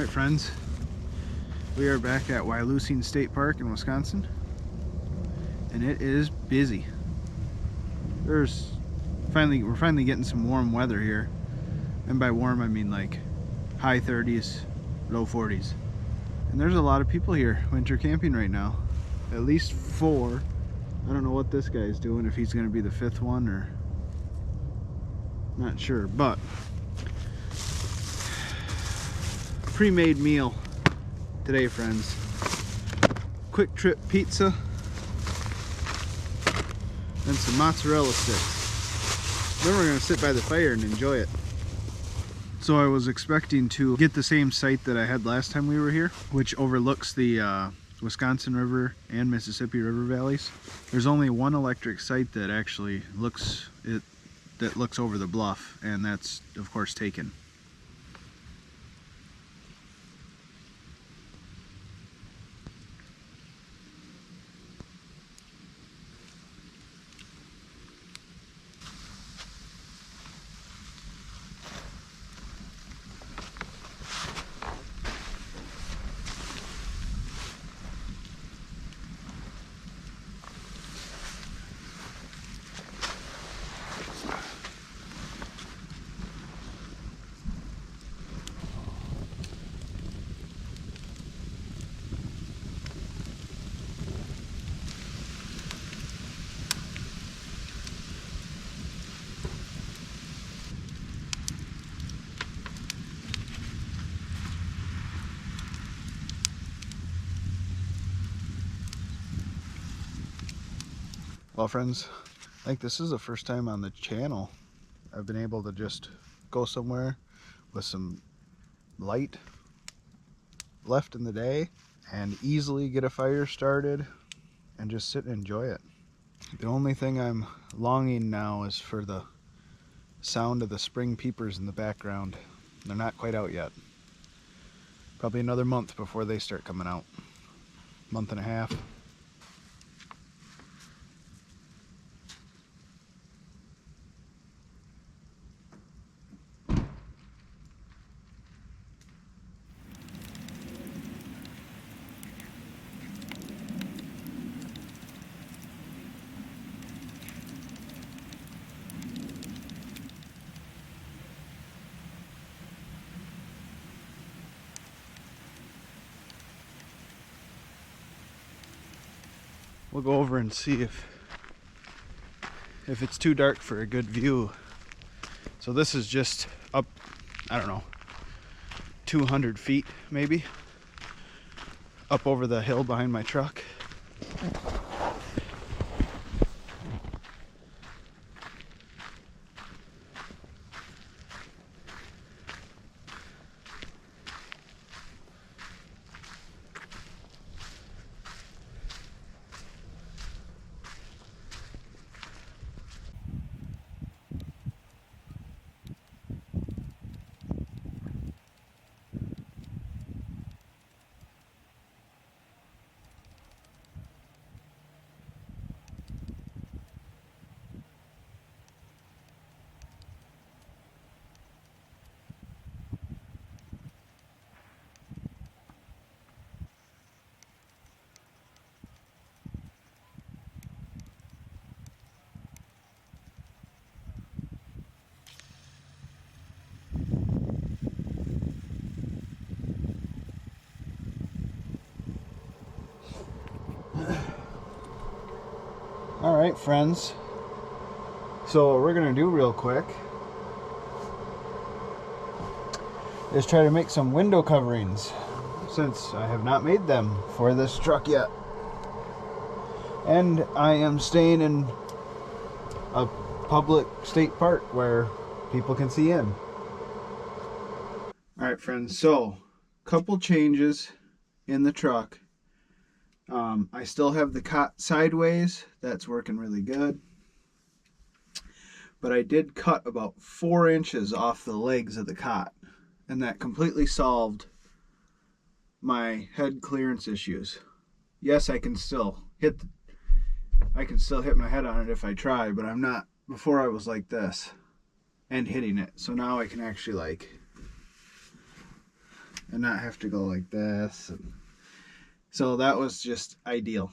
Alright friends, we are back at Wyalusing State Park in Wisconsin, and it is busy. We're finally getting some warm weather here, and by warm I mean like high 30s, low 40s. And there's a lot of people here winter camping right now, at least 4. I don't know what this guy's doing, if he's going to be the 5th one or not sure, but pre-made meal today, friends. Quick Trip pizza and some mozzarella sticks. Then we're going to sit by the fire and enjoy it. So I was expecting to get the same site that I had last time we were here, which overlooks the Wisconsin River and Mississippi River valleys. There's only one electric site that actually looks over the bluff, and that's of course taken. Well friends, I think this is the first time on the channel I've been able to just go somewhere with some light left in the day and easily get a fire started and just sit and enjoy it. The only thing I'm longing now is for the sound of the spring peepers in the background. They're not quite out yet. Probably another month before they start coming out. Month and a half. We'll go over and see if it's too dark for a good view. So this is just up, I don't know, 200 feet maybe, up over the hill behind my truck. Alright friends, so what we're going to do real quick is try to make some window coverings, since I have not made them for this truck yet. And I am staying in a public state park where people can see in. Alright friends, so couple changes in the truck. I still have the cot sideways. That's working really good. But I did cut about 4 inches off the legs of the cot, and that completely solved my head clearance issues. Yes, I can still hit my head on it if I try, but I'm not. Before I was like this and hitting it. So now I can actually like and not have to go like this. So that was just ideal.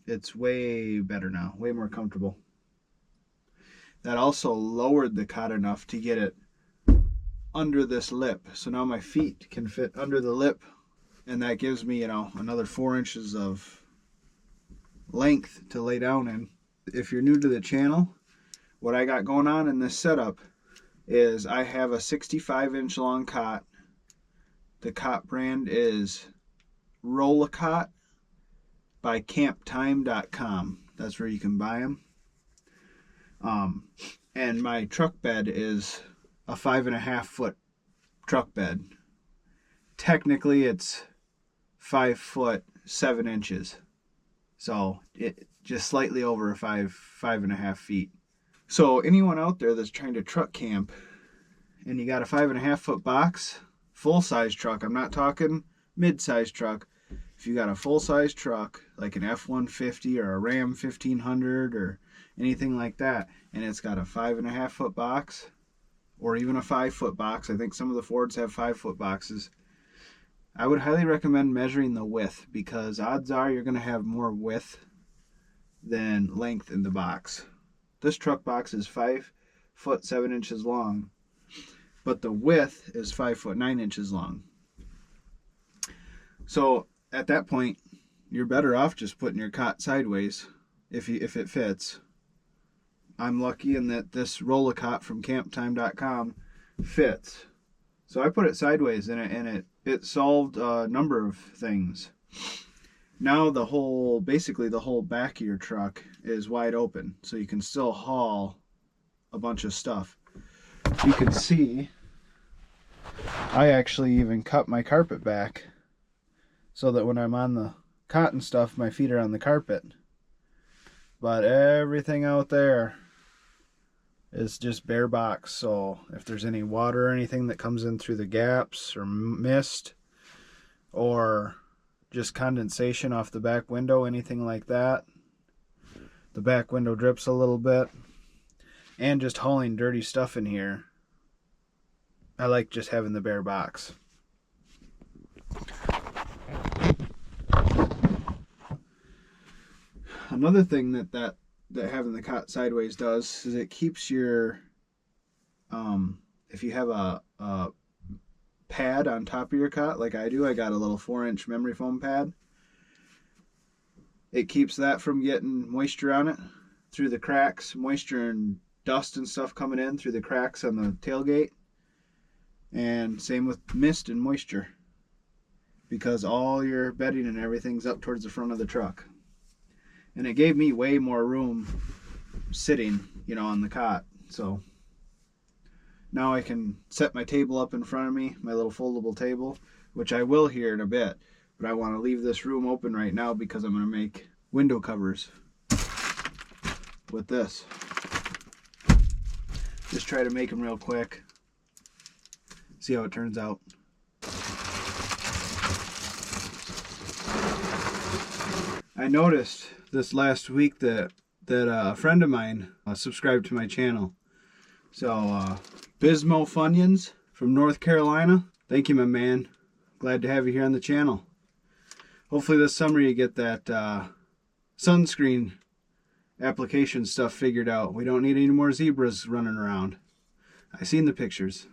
It's way better now, way more comfortable. That also lowered the cot enough to get it under this lip. So now my feet can fit under the lip, and that gives me, another 4 inches of length to lay down in. If you're new to the channel, what I got going on in this setup is I have a 65-inch long cot. The cot brand is Roll-A-Cot by campfire.com. That's where you can buy them. And my truck bed is a 5.5 foot truck bed. Technically it's 5 foot 7 inches. So it just slightly over 5.5 feet. So anyone out there that's trying to truck camp and you got a 5.5 foot box, full size truck, I'm not talking mid-size truck. If you got a full-size truck, like an F-150 or a Ram 1500 or anything like that, and it's got a 5.5 foot box, or even a 5 foot box, I think some of the Fords have 5 foot boxes, I would highly recommend measuring the width, because odds are you're going to have more width than length in the box. This truck box is 5 foot 7 inches long, but the width is 5 foot 9 inches long. So at that point, you're better off just putting your cot sideways if it fits. I'm lucky in that this Roll-A-Cot from camptime.com fits. So I put it sideways and it solved a number of things. Now basically the whole back of your truck is wide open, so you can still haul a bunch of stuff. You can see I actually even cut my carpet back so that when I'm on the cot and stuff, my feet are on the carpet. But everything out there is just bare box. So if there's any water or anything that comes in through the gaps, or mist, or just condensation off the back window, anything like that, the back window drips a little bit, and just hauling dirty stuff in here, I like just having the bare box. Another thing that having the cot sideways does is it keeps your, if you have a pad on top of your cot, like I do, I got a little 4-inch memory foam pad. It keeps that from getting moisture on it through the cracks, moisture and dust and stuff coming in through the cracks on the tailgate. And same with mist and moisture, because all your bedding and everything's up towards the front of the truck. And it gave me way more room sitting, on the cot. So now I can set my table up in front of me, my little foldable table, which I will here in a bit. But I want to leave this room open right now because I'm going to make window covers with this. Just try to make them real quick. See how it turns out. I noticed this last week that a friend of mine subscribed to my channel. So Bismo Funyuns from North Carolina, thank you, my man. Glad to have you here on the channel. Hopefully this summer you get that sunscreen application stuff figured out. We don't need any more zebras running around. I seen the pictures.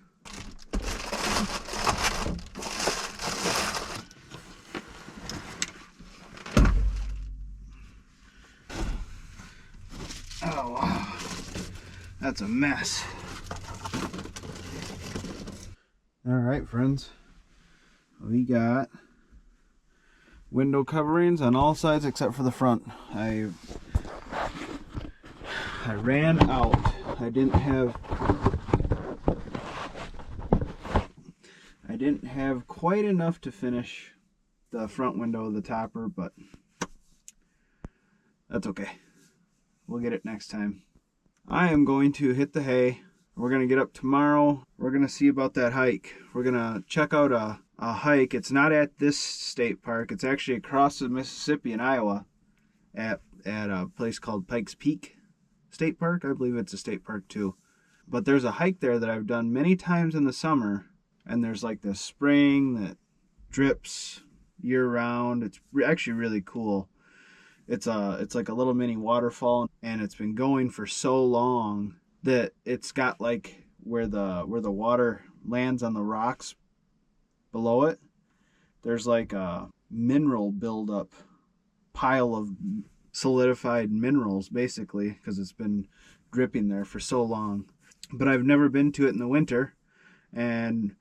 Oh, wow. That's a mess. All right, friends. We got window coverings on all sides except for the front. I ran out. I didn't have quite enough to finish the front window of the topper, but that's okay. We'll get it next time. I am going to hit the hay. We're going to get up tomorrow. We're going to see about that hike. We're going to check out a hike. It's not at this state park. It's actually across the Mississippi in Iowa at a place called Pikes Peak State Park. I believe it's a state park too. But there's a hike there that I've done many times in the summer and there's like this spring that drips year round. It's actually really cool. It's like a little mini waterfall, and it's been going for so long that it's got like where the water lands on the rocks below it, there's like a mineral buildup, pile of solidified minerals basically, because it's been dripping there for so long. But I've never been to it in the winter, and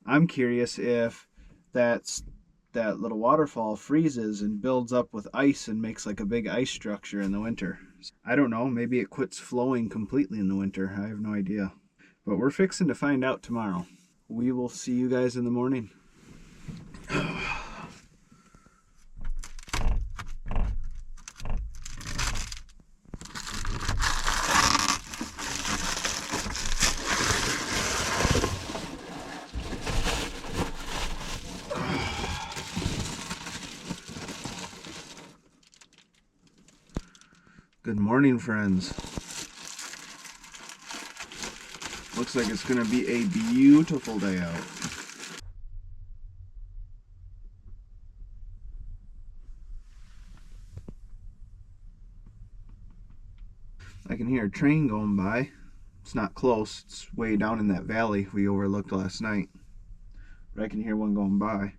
I'm curious if that little waterfall freezes and builds up with ice and makes like a big ice structure in the winter. I don't know, maybe it quits flowing completely in the winter. I have no idea. But we're fixing to find out tomorrow. We will see you guys in the morning. Good morning, friends. Looks like it's gonna be a beautiful day out. I can hear a train going by. It's not close, it's way down in that valley we overlooked last night. But I can hear one going by.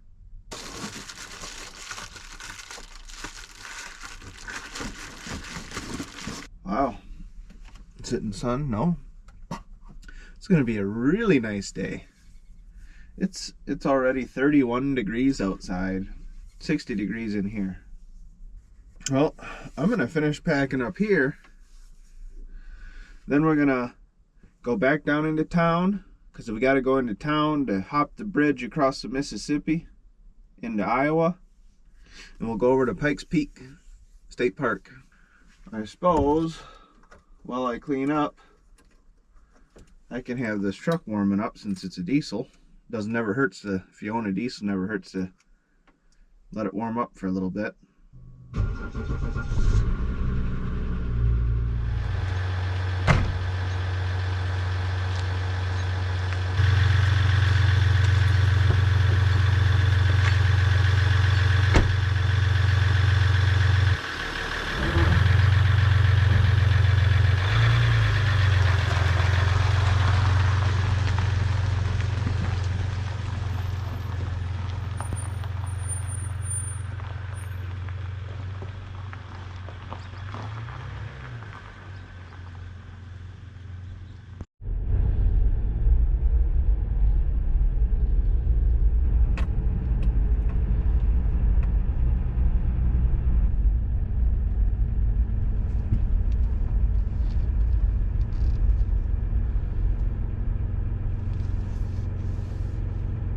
Wow. It's hitting sun? No. It's gonna be a really nice day. It's already 31 degrees outside, 60 degrees in here. Well, I'm gonna finish packing up here. Then we're gonna go back down into town, because we gotta go into town to hop the bridge across the Mississippi into Iowa. And we'll go over to Pikes Peak State Park. I suppose while I clean up, I can have this truck warming up since it's a diesel. Never hurts to, if you own a diesel, never hurts to let it warm up for a little bit.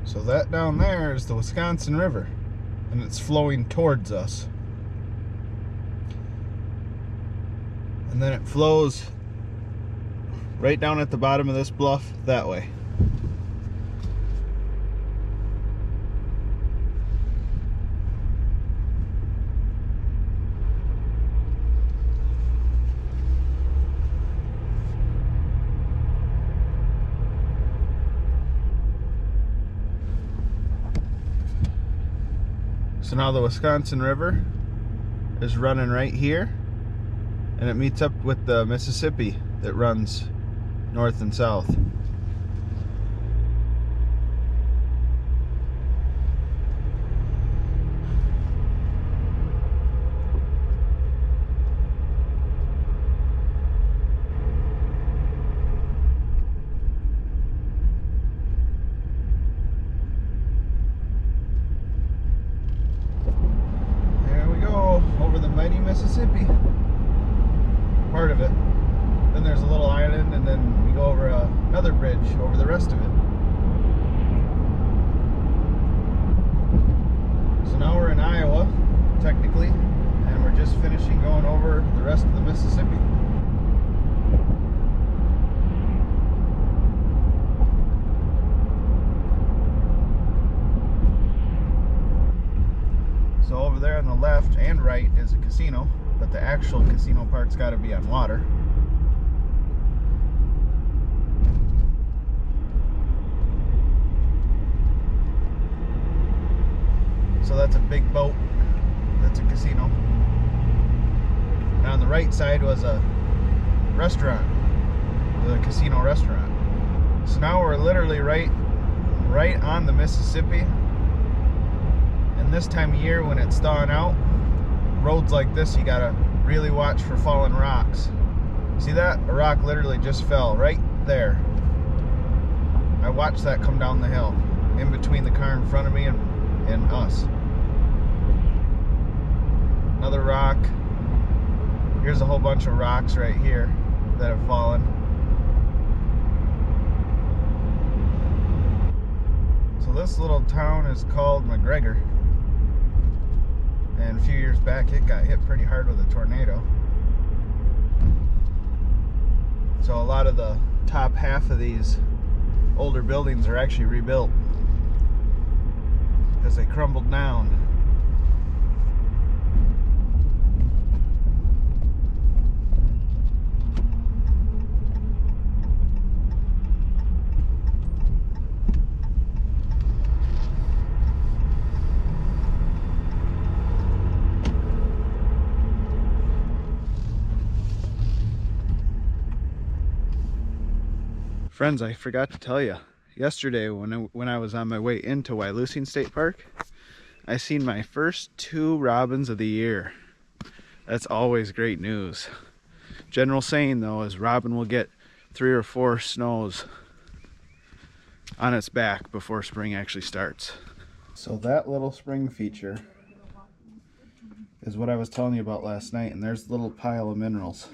So that down there is the Wisconsin River, and it's flowing towards us. And then it flows right down at the bottom of this bluff that way. So now the Wisconsin River is running right here, and it meets up with the Mississippi that runs north and south. Mississippi, part of it. Then there's a little island, and then we go over another bridge over the rest of it. So now we're in Iowa, technically, and we're just finishing going over the rest of the Mississippi. So over there on the left and right is a casino, but the actual casino part's got to be on water. So that's a big boat. That's a casino. And on the right side was a restaurant, the casino restaurant. So now we're literally right on the Mississippi. And this time of year when it's thawing out, roads like this, you gotta really watch for falling rocks. See that? A rock literally just fell right there. I watched that come down the hill in between the car in front of me and us. Another rock. Here's a whole bunch of rocks right here that have fallen. So this little town is called McGregor. And a few years back it got hit pretty hard with a tornado. So a lot of the top half of these older buildings are actually rebuilt because they crumbled down. Friends, I forgot to tell you, yesterday when I was on my way into Wyalusing State Park, I seen my first 2 robins of the year. That's always great news. General saying though is robin will get 3 or 4 snows on its back before spring actually starts. So that little spring feature is what I was telling you about last night, and there's a little pile of minerals.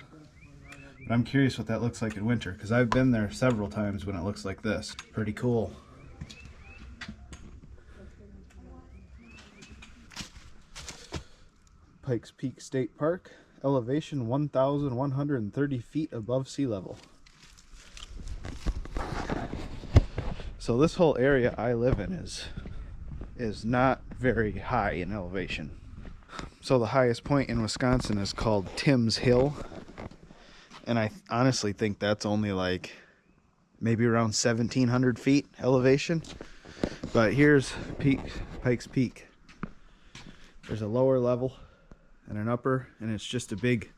But I'm curious what that looks like in winter, because I've been there several times when it looks like this. Pretty cool. Pikes Peak State Park, elevation 1,130 feet above sea level. So this whole area I live in is not very high in elevation. So the highest point in Wisconsin is called Timms Hill. And I honestly think that's only like maybe around 1,700 feet elevation. But here's Pikes Peak. There's a lower level and an upper, and it's just a big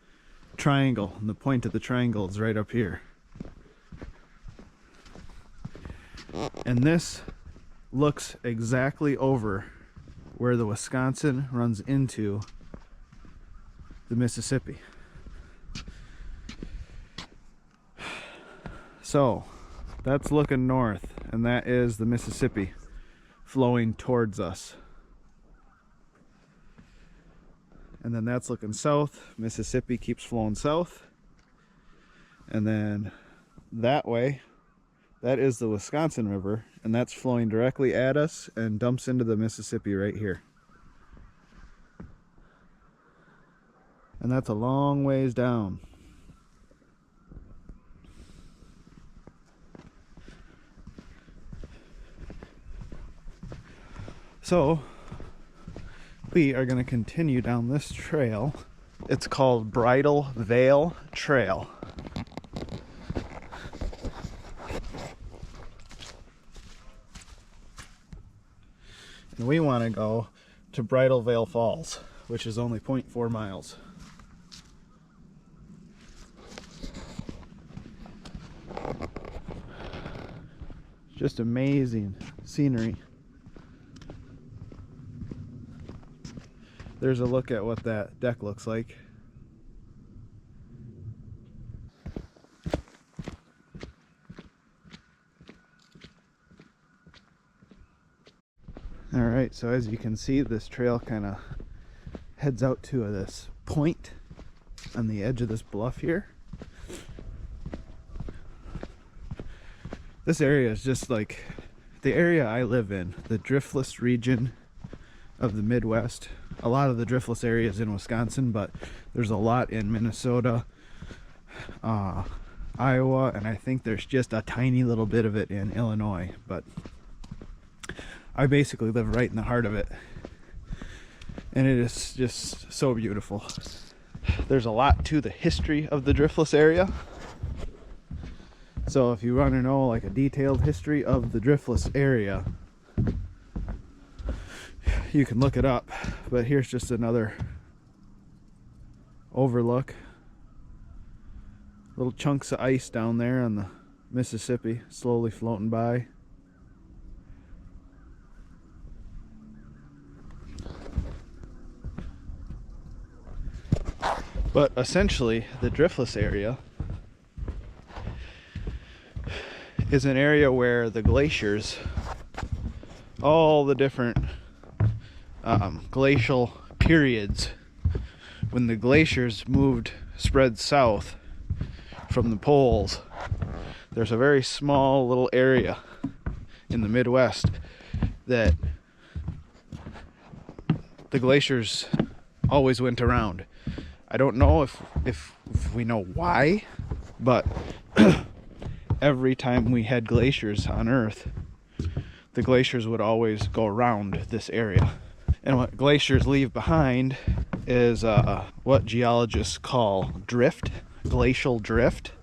triangle. And the point of the triangle is right up here. And this looks exactly over where the Wisconsin runs into the Mississippi. So that's looking north, and that is the Mississippi flowing towards us. And then that's looking south. Mississippi keeps flowing south. And then that way, that is the Wisconsin River, and that's flowing directly at us and dumps into the Mississippi right here. And that's a long ways down. So we are going to continue down this trail. It's called Bridal Veil Trail. And we want to go to Bridal Veil Falls, which is only 0.4 miles. Just amazing scenery. There's a look at what that deck looks like. Alright, so as you can see, this trail kind of heads out to this point on the edge of this bluff here. This area is just like the area I live in, the driftless region of the Midwest. A lot of the driftless areas in Wisconsin, but there's a lot in Minnesota, Iowa, and I think there's just a tiny little bit of it in Illinois. But I basically live right in the heart of it, and it is just so beautiful. There's a lot to the history of the driftless area. So if you want to know like a detailed history of the driftless area, you can look it up, but here's just another overlook. Little chunks of ice down there on the Mississippi slowly floating by. But essentially, the driftless area is an area where the glaciers, all the different glacial periods, when the glaciers spread south from the poles, there's a very small little area in the Midwest that the glaciers always went around. I don't know if we know why, but every time we had glaciers on Earth, the glaciers would always go around this area. And what glaciers leave behind is what geologists call drift, glacial drift.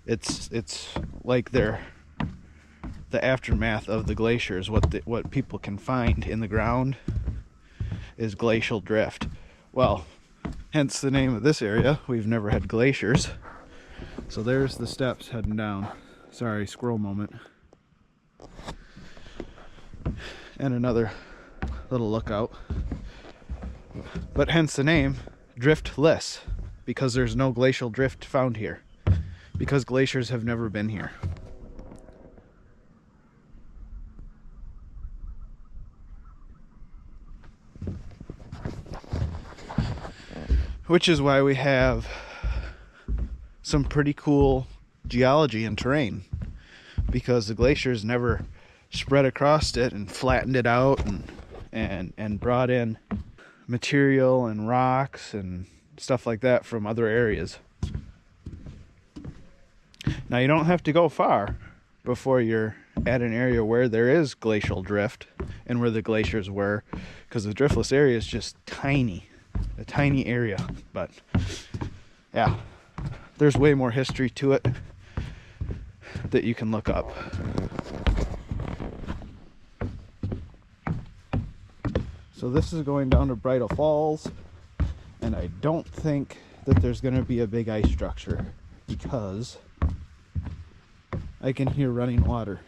It's like the aftermath of the glaciers. What people can find in the ground is glacial drift. Well, hence the name of this area. We've never had glaciers. So there's the steps heading down. Sorry, squirrel moment. And another little lookout. But hence the name, driftless, because there's no glacial drift found here. Because glaciers have never been here. Which is why we have some pretty cool geology and terrain, because the glaciers never spread across it and flattened it out and brought in material and rocks and stuff like that from other areas. Now you don't have to go far before you're at an area where there is glacial drift and where the glaciers were, because the driftless area is just tiny, a tiny area. But yeah, there's way more history to it that you can look up. So this is going down to Bridal Falls, and I don't think that there's going to be a big ice structure because I can hear running water.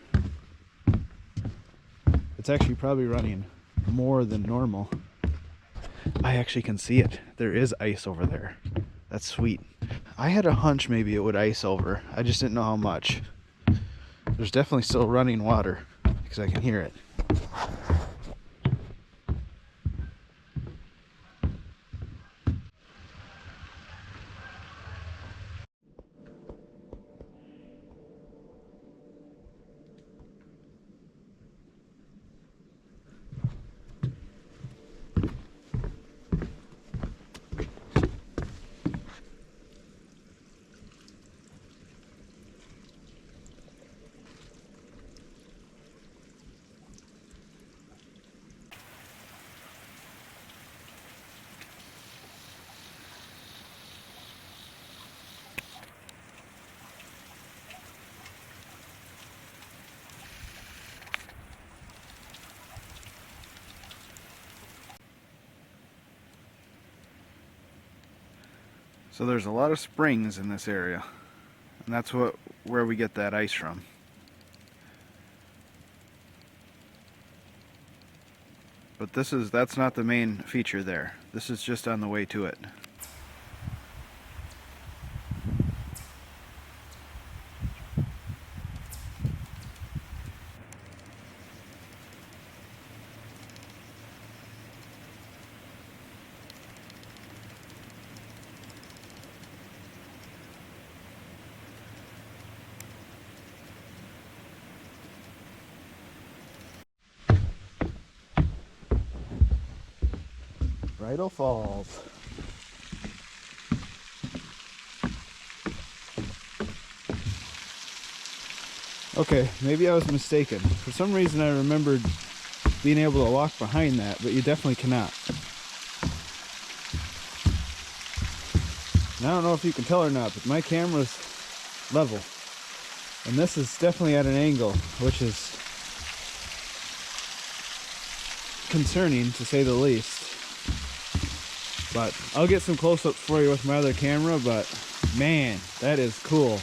It's actually probably running more than normal. I actually can see it. There is ice over there. That's sweet. I had a hunch maybe it would ice over. I just didn't know how much. There's definitely still running water because I can hear it. So there's a lot of springs in this area, and that's where we get that ice from. But that's not the main feature there. This is just on the way to it. Bridal Falls. Okay, maybe I was mistaken. For some reason I remembered being able to walk behind that, but you definitely cannot. And I don't know if you can tell or not, but my camera's level. And this is definitely at an angle, which is concerning, to say the least. But I'll get some close-ups for you with my other camera, but man, that is cool.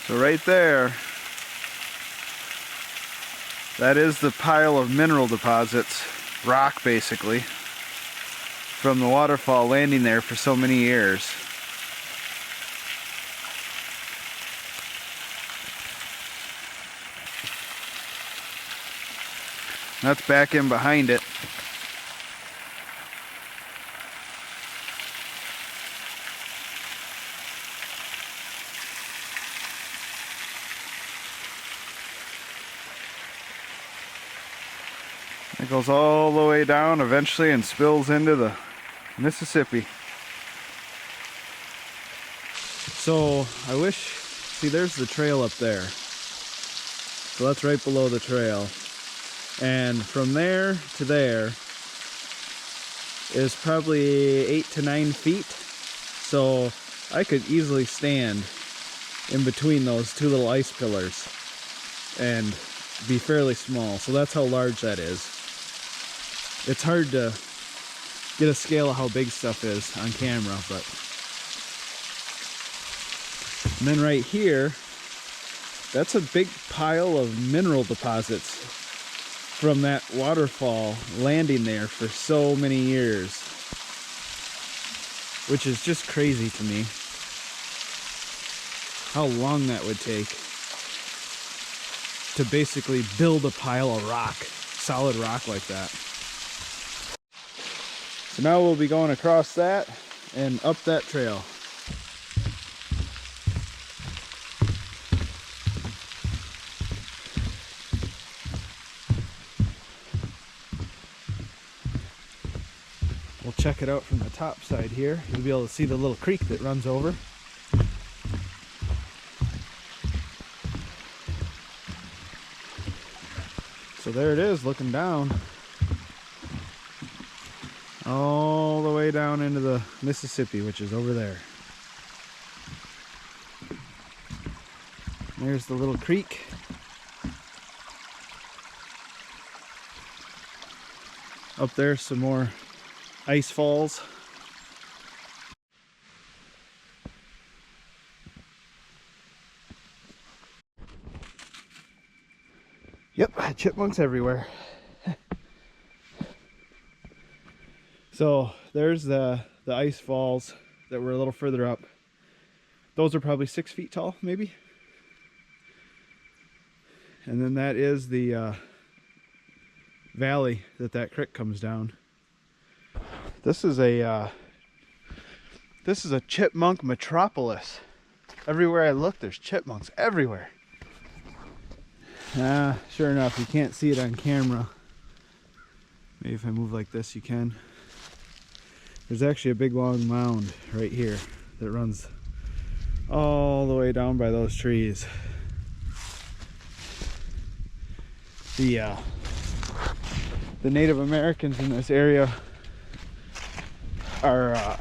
So right there, that is the pile of mineral deposits, rock basically, from the waterfall landing there for so many years. That's back in behind it. It goes all the way down eventually and spills into the Mississippi. So I wish, see there's the trail up there. So that's right below the trail. And from there to there is probably 8 to 9 feet. So I could easily stand in between those two little ice pillars and be fairly small. So that's how large that is. It's hard to get a scale of how big stuff is on camera, but. And then right here, that's a big pile of mineral deposits from that waterfall landing there for so many years, which is just crazy to me how long that would take to basically build a pile of rock, solid rock like that. So now we'll be going across that and up that trail. We'll check it out from the top side here. You'll be able to see the little creek that runs over. So there it is, looking down. All the way down into the Mississippi, which is over there. There's the little creek. Up there, some more ice falls. Yep, chipmunks everywhere. So there's the ice falls that were a little further up. Those are probably 6 feet tall, maybe. And then that is the valley that creek comes down. This is a chipmunk metropolis. Everywhere I look, there's chipmunks everywhere. Sure enough, you can't see it on camera. Maybe if I move like this, you can. There's actually a big long mound right here that runs all the way down by those trees. The Native Americans in this area are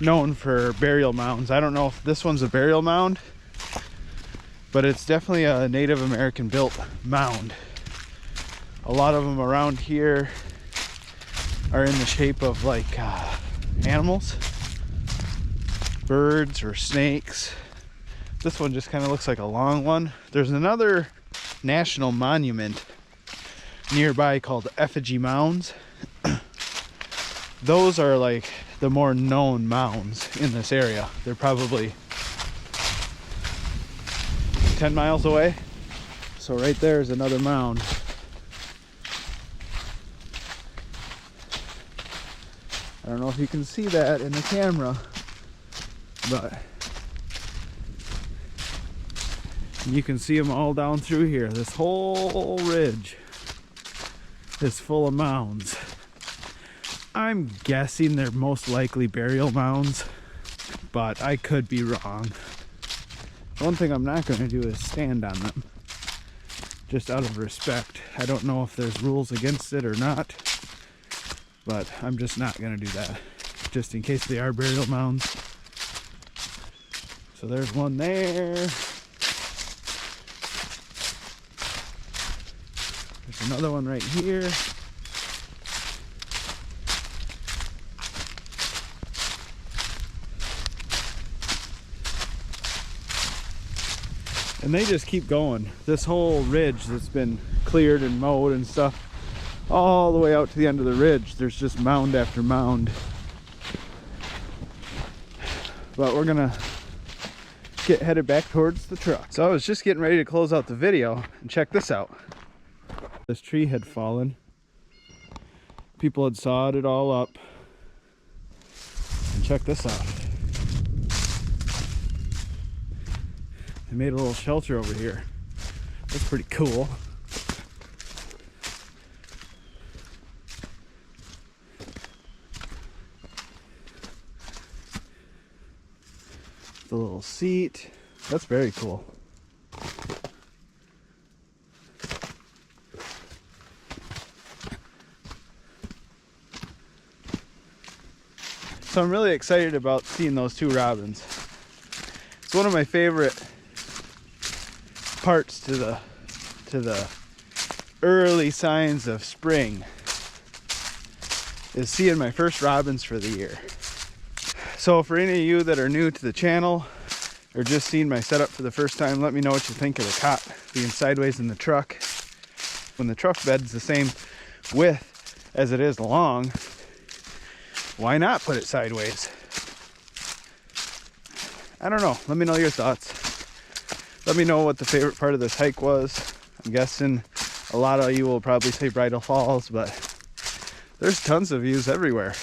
known for burial mounds. I don't know if this one's a burial mound, but it's definitely a Native American built mound. A lot of them around here are in the shape of like animals, birds or snakes. This one just kind of looks like a long one. There's another national monument nearby called Effigy Mounds. Those are like the more known mounds in this area. They're probably 10 miles away. So right there is another mound. I don't know if you can see that in the camera, but you can see them all down through here. This whole ridge is full of mounds. I'm guessing they're most likely burial mounds, but I could be wrong. One thing I'm not going to do is stand on them, just out of respect. I don't know if there's rules against it or not, but I'm just not going to do that, just in case they are burial mounds. So there's one there. There's another one right here. And they just keep going. This whole ridge that's been cleared and mowed and stuff, all the way out to the end of the ridge, there's just mound after mound. But we're gonna get headed back towards the truck. So I was just getting ready to close out the video, and check this out. This tree had fallen. People had sawed it all up. And check this out. They made a little shelter over here. That's pretty cool. The little seat. That's very cool. So I'm really excited about seeing those two robins. It's one of my favorite parts to the early signs of spring is seeing my first robins for the year. So for any of you that are new to the channel or just seeing my setup for the first time, let me know what you think of the cot being sideways in the truck. When the truck bed's the same width as it is long, why not put it sideways? I don't know. Let me know your thoughts. Let me know what the favorite part of this hike was. I'm guessing a lot of you will probably say Bridal Falls, but there's tons of views everywhere.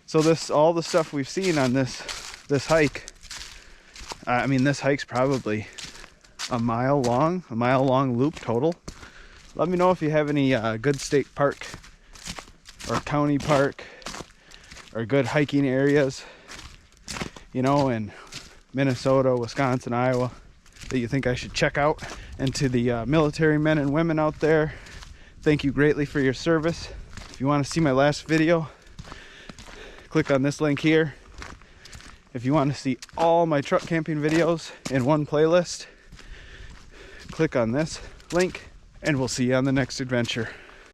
So all the stuff we've seen on this hike, I mean, this hike's probably a mile long loop total. Let me know if you have any good state park or county park or good hiking areas, you know, in Minnesota, Wisconsin, Iowa, that you think I should check out. And to the military men and women out there, thank you greatly for your service. If you want to see my last video, click on this link here. If you want to see all my truck camping videos in one playlist, click on this link, and we'll see you on the next adventure.